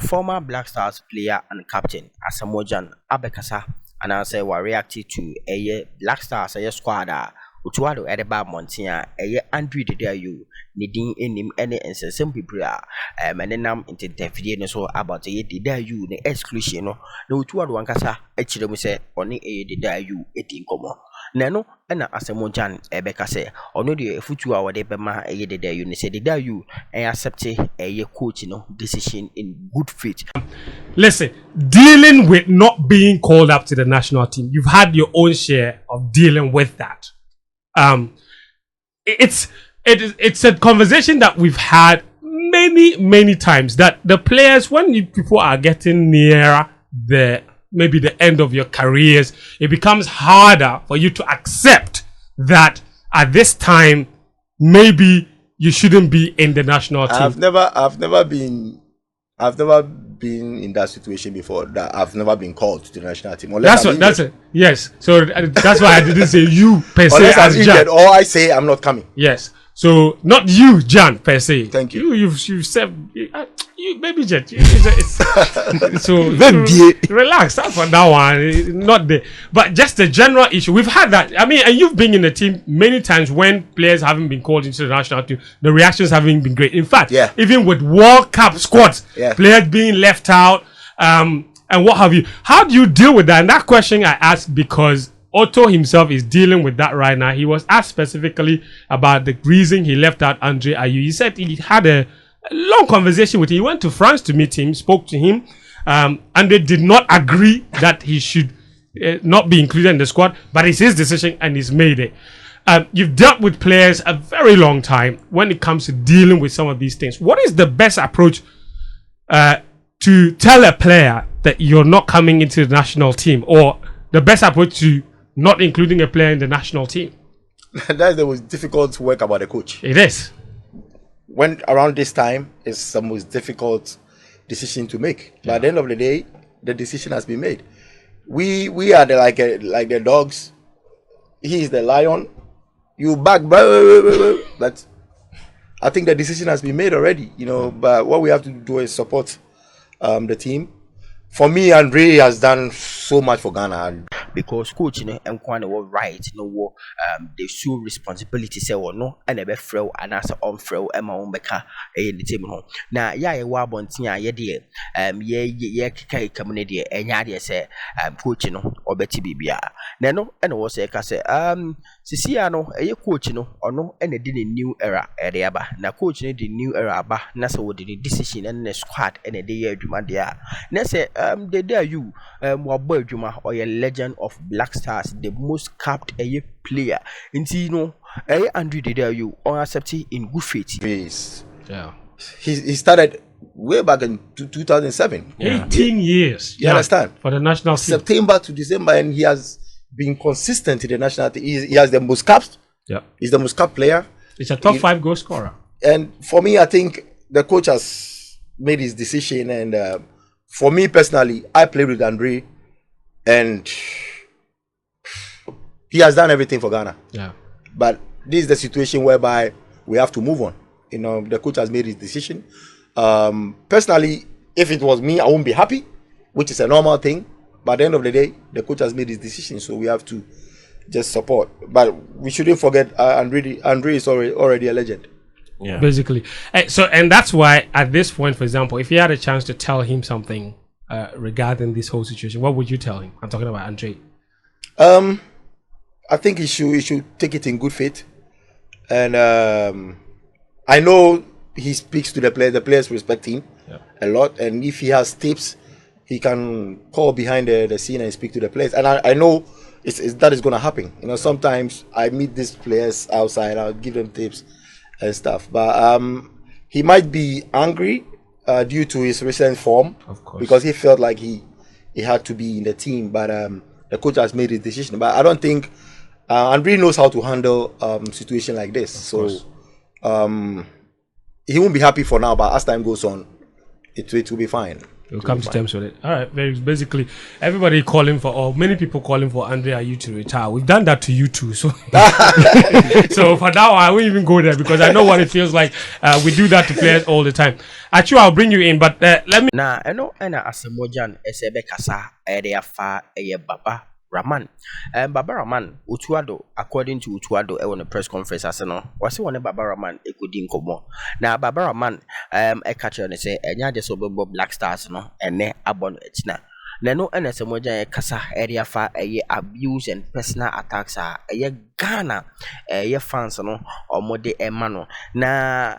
former Black Stars player and captain Asamoah Abekasa and I say we reacted to a Black Stars squad Utuado Edeba Montia, Andrew Dede Ayew, Nidin enim any ensem people menenam into the so about a Dede Ayew, the exclusion no Utuado Wankasa, Echidemu say, only a Dede Ayew, 18 comma. Nano, and Asamoah Ebeka say, or no, the futu hour de Bema, a Dede Ayew, say Dede Ayew, and accept a coach, decision in good faith. Listen, dealing with not being called up to the national team, you've had your own share of dealing with that. It's a conversation that we've had many times, that the players, when people are getting near maybe the end of your careers, it becomes harder for you to accept that at this time maybe you shouldn't be in the national team. I've never been in that situation before, that I've never been called to the national team. That's it. Yes. So that's why I didn't say you per se as Gyan. Or I say I'm not coming. Yes. So not you, Gyan, per se. Thank you. You've said you maybe Jet. So relax. That's for that one. Not there. But just the general issue. We've had that. I mean, and you've been in the team many times when players haven't been called into the national team. The reactions haven't been great. In fact, even with World Cup squads, players being left out, and what have you. How do you deal with that? And that question I asked because Otto himself is dealing with that right now. He was asked specifically about the reason he left out Andre Ayew. He said he had a long conversation with him. He went to France to meet him, spoke to him. Andre did not agree that he should not be included in the squad, but it's his decision and he's made it. You've dealt with players a very long time when it comes to dealing with some of these things. What is the best approach to tell a player that you're not coming into the national team, or the best approach to not including a player in the national team? That's the most difficult work about a coach. It is. When around this time, it's the most difficult decision to make. But at the end of the day, the decision has been made. We are like the dogs. He is the lion. You back, but I think the decision has been made already. But what we have to do is support the team. For me, Andre has done so much for Ghana. Because coach, and Kwane were right, they show responsibility, say or no, and a frail and answer on frail and my own beka in the table. Now, wabontia, community, and yadia say, coach, or Betty Bibia. Nano, and was a case, Siciano, a coach, or no, and a new era at the Abba. Now, coach, the new era, Nasa would the decision and the squad and a day, Jumandia. Nessa, they dare you, Wabo Juma, or a legend of Black Stars, the most capped player. And Andrew Dede Ayew accepted in good faith. Yes. Yeah. He started way back in 2007. 18 years. You understand? For the national team. September to December, and he has been consistent in the national team. He has the most caps. Yeah. He's the most capped player. He's a top 5 goal scorer. And for me, I think the coach has made his decision. And for me personally, I played with Andre, and he has done everything for Ghana. Yeah. But this is the situation whereby we have to move on. The coach has made his decision. Personally, if it was me, I wouldn't be happy, which is a normal thing. But at the end of the day, the coach has made his decision, so we have to just support. But we shouldn't forget, Andre is already a legend. Yeah. Basically. And that's why at this point, for example, if you had a chance to tell him something regarding this whole situation, what would you tell him? I'm talking about Andre. I think he should take it in good faith. And I know he speaks to the players. The players respect him a lot. And if he has tips, he can call behind the scene and speak to the players. And I know that is going to happen. Sometimes I meet these players outside. I'll give them tips and stuff. But he might be angry due to his recent form. Of course. Because he felt like he had to be in the team. But the coach has made his decision. But I don't think Andre knows how to handle situation like this. So he won't be happy for now. But as time goes on, it will be fine. We'll come to terms with it. All right. Basically, everybody calling for, or many people calling for Andre Ayew to retire. We've done that to you too. So, so for now, I won't even go there because I know what it feels like. We do that to players all the time. Actually, I'll bring you in, but let me. Nah, I know, and Asamoah Esebe Kasa, area far, Baba Raman. Baba Raman, Utuado, according to Utuado, on a press conference, as no, was one Baba Raman, Ekudin Komo. Now, Baba Raman, a catcher and say, and ya just over Black Stars, no, and ne abon etina. Nano and Asamoah Kasa, area far, abuse and personal attacks are a Ghana, fans, no, or mode emano. Na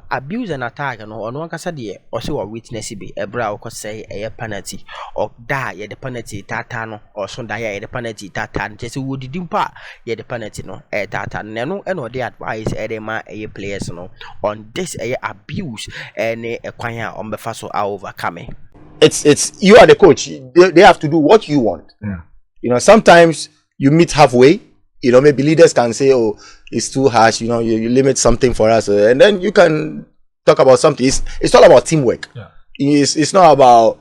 abuse and attack, no, on one Casa dear, or so a witness be a brow could say a penalty, or die the penalty tatano, or so die the penalty tatan, just would dimpa, ye the penalty no, a tatan, nano, and or the advice edema a players no, on this abuse and a choir on the faso overcoming. It's you are the coach. They have to do what you want. Yeah. You know, sometimes you meet halfway. You know, maybe leaders can say, "Oh, it's too harsh." You know, you limit something for us, and then you can talk about something. It's all about teamwork. Yeah. It's not about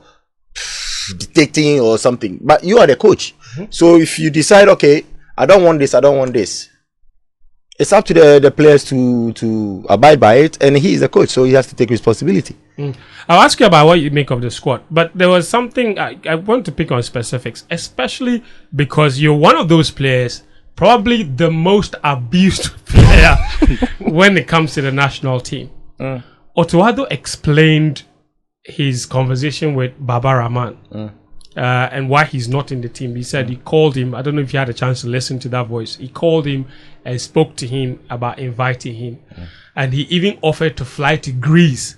dictating or something. But you are the coach. So if you decide, okay, I don't want this, I don't want this, it's up to the players to abide by it, and he is the coach, so he has to take responsibility. I'll ask you about what you make of the squad, but there was something I want to pick on specifics, especially because you're one of those players, probably the most abused player when it comes to the national team. Otuado explained his conversation with Baba Rahman and why he's not in the team. He said he called him. I don't know if you had a chance to listen to that voice. He called him and spoke to him about inviting him. And he even offered to fly to Greece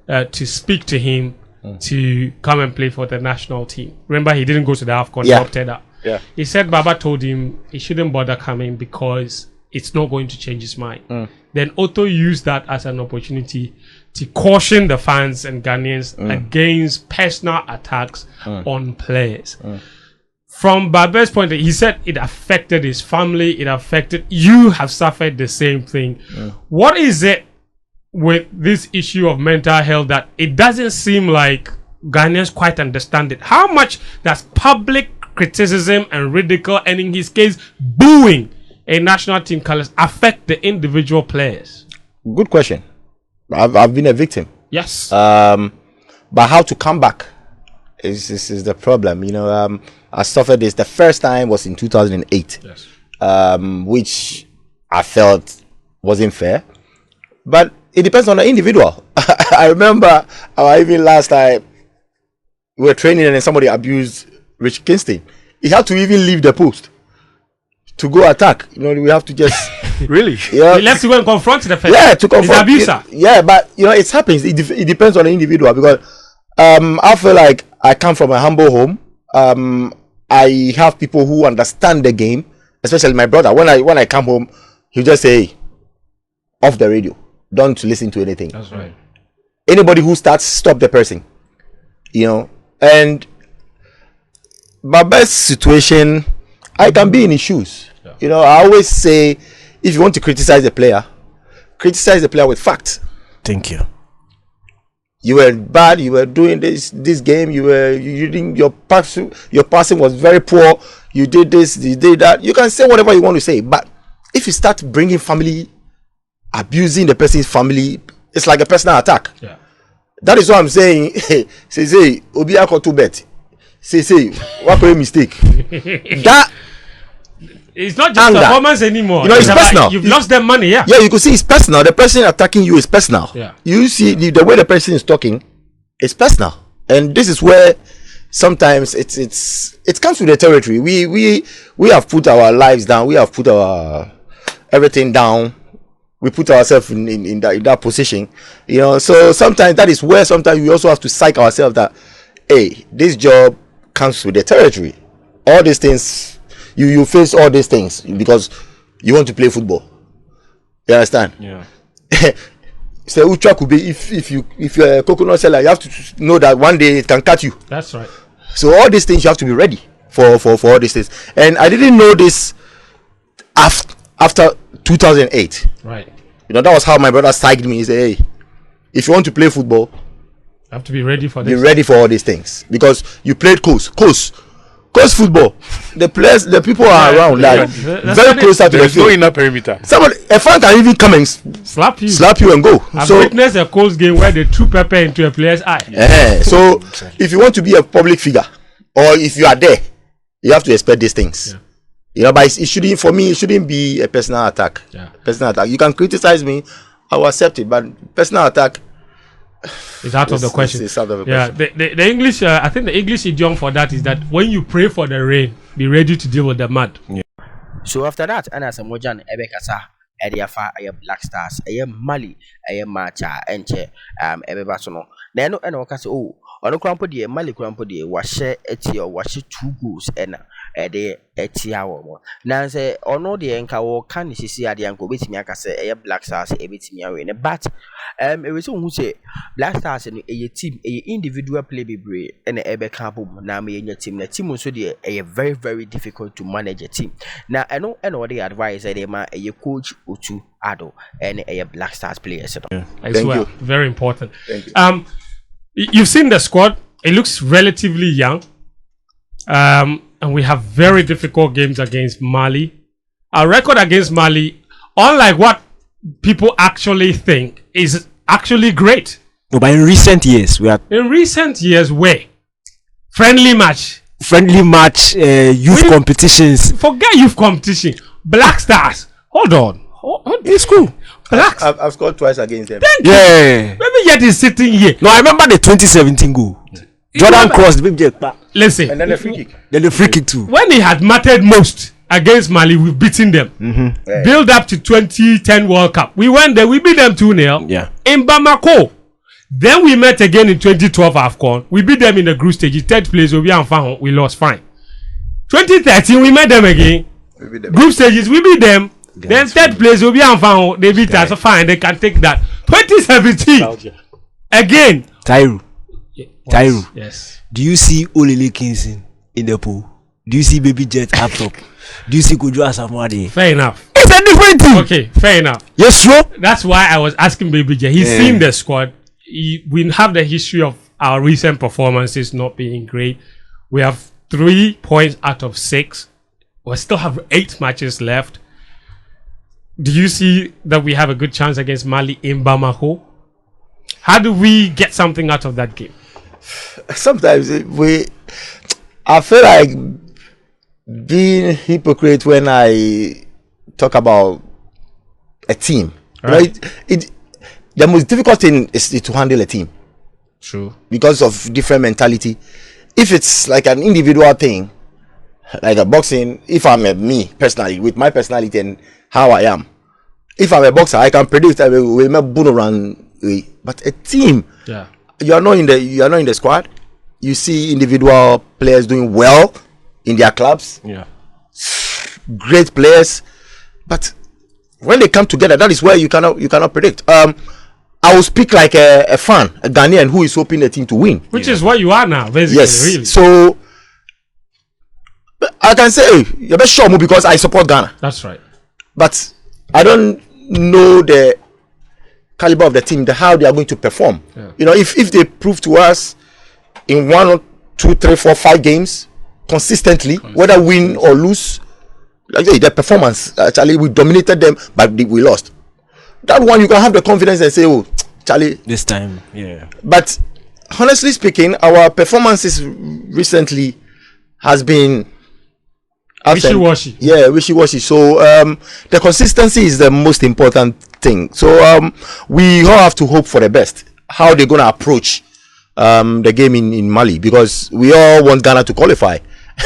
to speak to him to come and play for the national team. Remember, he didn't go to the AFCON, he opted out. He said Baba told him he shouldn't bother coming because it's not going to change his mind. Then Otto used that as an opportunity to caution the fans and Ghanaians against personal attacks on players. From Baba's point of view, he said it affected his family, it affected you, have suffered the same thing. What is it with this issue of mental health that it doesn't seem like Ghanaians quite understand it? How much does public criticism and ridicule, and in his case booing a national team colors, affect the individual players? Good question. I've been a victim. Yes. But how to come back is the problem. You know, I suffered this. The first time was in 2008, Yes. Which I felt wasn't fair. But it depends on the individual. I remember even last time we were training and then somebody abused Rich Kingston. He had to even leave the post to go attack. You know, we have to just Really? Yeah. He left to go and confront the person. Yeah, to confront the abuser. Yeah, but you know, it happens. It depends on the individual because I feel like I come from a humble home. I have people who understand the game, especially my brother. When I come home, he'll just say, hey, off the radio. Don't listen to anything. That's right. Anybody who starts, stop the person. You know, and Baba's situation, I can be in his shoes. Yeah. You know, I always say, if you want to criticize the player with facts. Thank you. You were bad. You were doing this game. You didn't. Your passing was very poor. You did this. You did that. You can say whatever you want to say, but if you start bringing family, abusing the person's family, it's like a personal attack. Yeah. That is what I'm saying. say, Obi got too bad. Say, what a mistake. That. It's not just anger. Performance anymore. You know, it's personal. You've lost their money, yeah. Yeah, you can see it's personal. The person attacking you is personal. Yeah. You see the way the person is talking, it's personal, and this is where sometimes it comes with the territory. We have put our lives down. We have put our everything down. We put ourselves in that position, you know. So sometimes that is where sometimes we also have to psych ourselves that, hey, this job comes with the territory. All these things. You face all these things because you want to play football. You understand? Yeah. So Ucha could be if you're a coconut seller, you have to know that one day it can cut you. That's right. So all these things you have to be ready for all these things. And I didn't know this after 2008. Right. You know, that was how my brother psyched me. He said, hey, if you want to play football, have to be ready for this. Be ready for all these things because you played coast football. The players, the people are around, like very close to the field. No inner perimeter. Somebody, a fan can even come and slap you and go. I've witnessed a coast game where they threw pepper into a player's eye. So if you want to be a public figure, or if you are there, you have to expect these things. Yeah. You know, but it shouldn't, for me, it shouldn't be a personal attack. Yeah. Personal attack. You can criticize me, I will accept it, but personal attack. It's out of the question. It's out of the question. The English, I think the English idiom for that is that when you pray for the rain, be ready to deal with the mud. Yeah. So after that, Asamoah Gyan ebekasa ediafa aye Black Stars, aye Mali, aye Macha, enche ebebasono. Na eno okase oh, ono krampo de Mali krampo de wahye eti o wahye 2 goals ena ede eti awo. Na se ono de enka wo kan sisi ade anko betimi akase aye Black Stars ebetimi awe ne but e we so hu say Black Stars no eye team eye individual play bebre ena ebe ka bom na ma enya team na team so de eye very very difficult to manage a team. Na eno the advice ede ma eye coach Otu Ado and eye Black Stars players. Yeah. Thank you. Very important. Thank you. You've seen the squad. It looks relatively young. And we have very difficult games against Mali. Our record against Mali, unlike what people actually think, is actually great. No, but in recent years, where? Friendly match, youth competitions. Forget youth competition. Black Stars. Hold on. It's cool. I've scored twice against them. Maybe yet is sitting here. No, I remember the 2017 goal. Jordan crossed. Listen. And then the free kick. Then the free kick too. When it had mattered most against Mali, we've beaten them. Yeah. Build up to 2010 World Cup. We went there. We beat them 2-0. Yeah. In Bamako. Then we met again in 2012 AFCON. We beat them in the group stage. Third place, we lost. Fine. 2013, we met them again. Group stages, we beat them. Then third place will be on they beat us. Fine, they can take that. 2017 again. Tyru. Yes. Do you see Olele Kingston in the pool? Do you see Baby Jet up top? Do you see Kojo Asamoah there? Fair enough. It's a different thing. Okay, fair enough. Yes, sure. That's why I was asking Baby Jet. He's seen the squad. We have the history of our recent performances not being great. We have 3 points out of 6. We still have 8 matches left. Do you see that we have a good chance against Mali in Bamako? How do we get something out of that game? Sometimes I feel like being hypocrite when I talk about a team. Right. The most difficult thing is to handle a team. True. Because of different mentality. If it's like an individual thing, like a boxing, if I'm me personally, with my personality and how I am, if I'm a boxer, I can predict I will make boomerang. But a team, you are not in the squad. You see individual players doing well in their clubs. Yeah, great players, but when they come together, that is where you cannot predict. I will speak like a fan, a Ghanaian who is hoping the team to win, which is what you are now, basically. Yes, really. So I can say you're best sure because I support Ghana. That's right. But I don't know the caliber of the team, how they are going to perform. Yeah. You know, if they prove to us in 1 or 2, 3, 4, 5 games consistently, whether win or lose, like the performance, actually we dominated them, but we lost. That one you can have the confidence and say, oh, Charlie, this time, yeah. But honestly speaking, our performances recently has been wishy-washy. Yeah, wishy-washy. So the consistency is the most important thing. So we all have to hope for the best. How they're gonna approach the game in Mali, because we all want Ghana to qualify.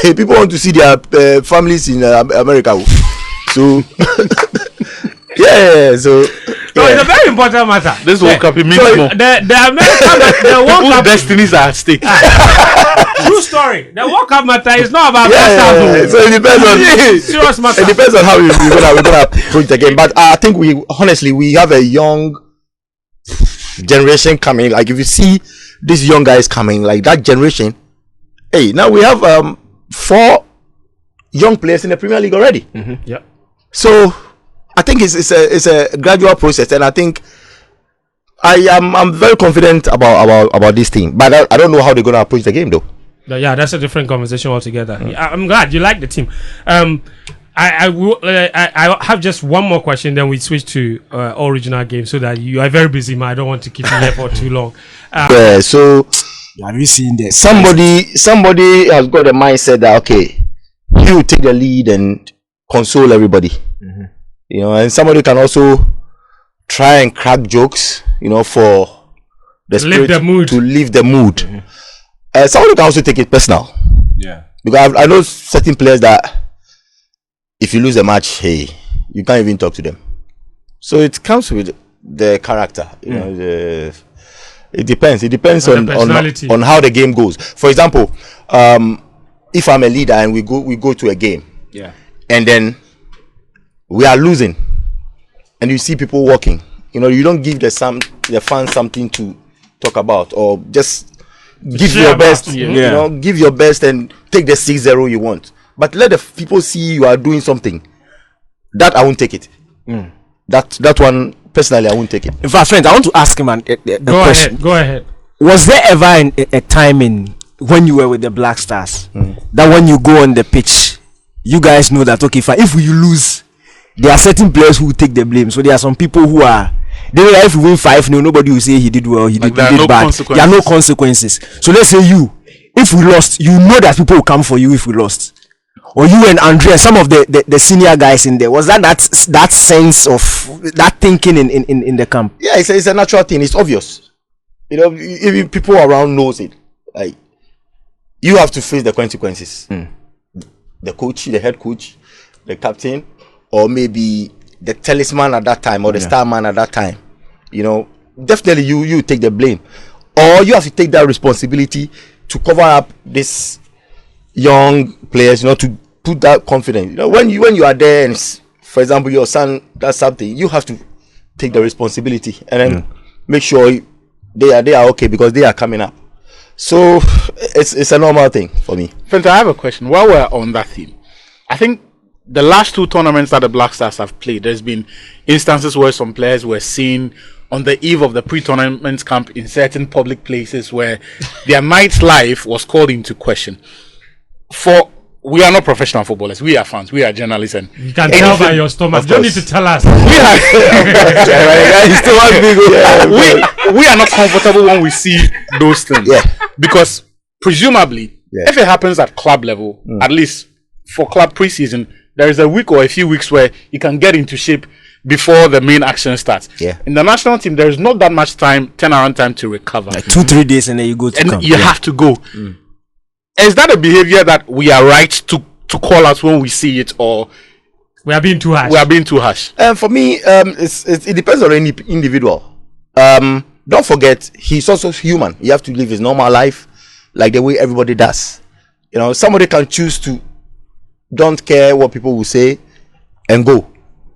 People want to see their families in America. So yeah, so. No, it's a very important matter. This World Cup it means more. The American, the World Cup destinies are at stake. True story. The World Cup matter is not about So it depends on serious matter. It depends on how we're gonna approach the game. But I think we have a young generation coming. Like if you see these young guys coming, like that generation. Hey, now we have 4 young players in the Premier League already. Mm-hmm. Yeah. So I think it's a gradual process, and I think I'm very confident about this team, but I don't know how they're gonna approach the game though. Yeah, that's a different conversation altogether. Yeah, I'm glad you like the team. I have just one more question, then we switch to all regional games so that you are very busy, man. I don't want to keep you here for too long. Yeah, so Have you seen this? Somebody has got the mindset that okay, you take the lead and console everybody. You know, and somebody can also try and crack jokes, you know, for the spirit to lift the mood. Somebody can also take it personal. Yeah. Because I know certain players that if you lose a match, hey, you can't even talk to them. So it comes with the character. You know, it depends. It depends on how the game goes. For example, if I'm a leader and we go to a game, and then we are losing, and you see people walking, you know, you don't give the fans something to talk about, or just give your best. You know, give your best and take the 6-0 you want. But let the people see you are doing something. That I won't take it. That one personally I won't take it. In fact, friends, I want to ask him a question. Go ahead. Was there ever a time when you were with the Black Stars that when you go on the pitch, you guys know that okay, if we lose, there are certain players who take the blame. So there are some people who are. If you win 5-0, nobody will say he did well, he did bad. There are no consequences. So let's say if we lost, you know that people will come for you if we lost. Or you and Andrea, some of the senior guys in there. Was that sense of that thinking in the camp? Yeah, it's a natural thing. It's obvious. You know, if people around knows it, like you have to face the consequences. The coach, the head coach, the captain, or maybe the talisman at that time, or the star man at that time. You know, definitely you take the blame, or you have to take that responsibility to cover up this young players. You know, to put that confidence. You know, when you are there, and for example, your son does something, you have to take the responsibility and then make sure they are okay because they are coming up. So it's a normal thing for me. Fenta, I have a question. While we're on that theme, I think the last 2 tournaments that the Black Stars have played, there's been instances where some players were seen on the eve of the pre-tournament camp in certain public places where their night's life was called into question. We are not professional footballers. We are fans. We are journalists. And you can tell by your stomach. You don't need to tell us. We are not comfortable when we see those things. Because presumably, if it happens at club level, at least for club preseason, there is a week or a few weeks where you can get into shape before the main action starts. In the national team, there is not that much turnaround time to recover. Like 2-3 days and then you go to camp. You have to go. Is that a behavior that we are right to call out when we see it, or we are being too harsh? We are being too harsh. For me, it depends on any individual. Don't forget, he's also human. You have to live his normal life like the way everybody does. You know, somebody can choose to don't care what people will say and go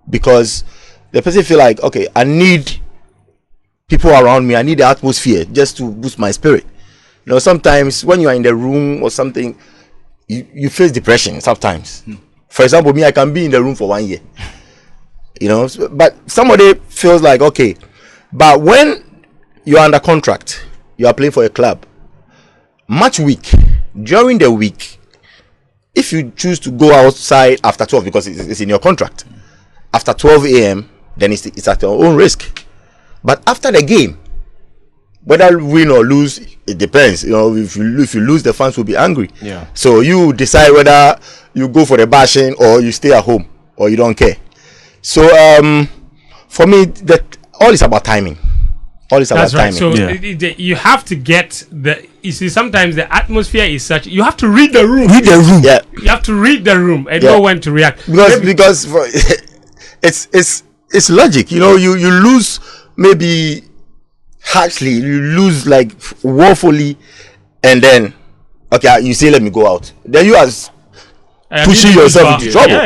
because the person feel like, okay, I need people around me. I need the atmosphere just to boost my spirit. You know, sometimes when you are in the room or something, you face depression sometimes. For example, me, I can be in the room for 1 year. You know, but somebody feels like, okay, but when you are under contract, you are playing for a club, match week, during the week, if you choose to go outside after 12, because it's in your contract, after 12 a.m., then it's at your own risk. But after the game, whether win or lose, it depends. You know, if you lose, the fans will be angry. So you decide whether you go for the bashing or you stay at home or you don't care. So for me, that all is about timing. All is about timing. So you have to get you see, sometimes the atmosphere is such. You have to read the room. Yeah. You have to read the room and know when to react. Because it's logic. You know, you lose maybe harshly, you lose like woefully, and then okay, you say let me go out. Then you are pushing yourself into trouble.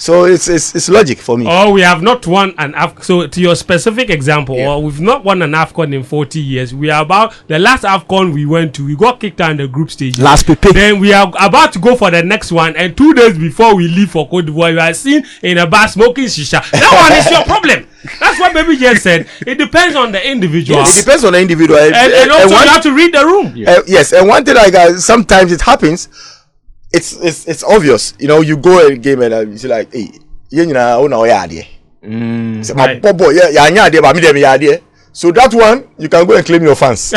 So it's logic for me. Or we have not won an AFCON. So to your specific example, or we've not won an AFCON in 40 years. We are about the last AFCON we went to. We got kicked out in the group stage. Last PP. Then we are about to go for the next one, and 2 days before we leave for Cote d'Ivoire, you are seen in a bar smoking shisha. That one is your problem. That's what Baby just said. It depends on the individual. It depends on the individual, and also you have to read the room. Yes, and one thing sometimes it happens. It's obvious. You know, you go a game and you see like, hey, you know, so that one you can go and claim your fans.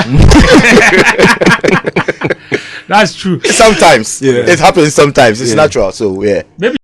That's true. Sometimes it happens. Sometimes it's natural. So yeah. Maybe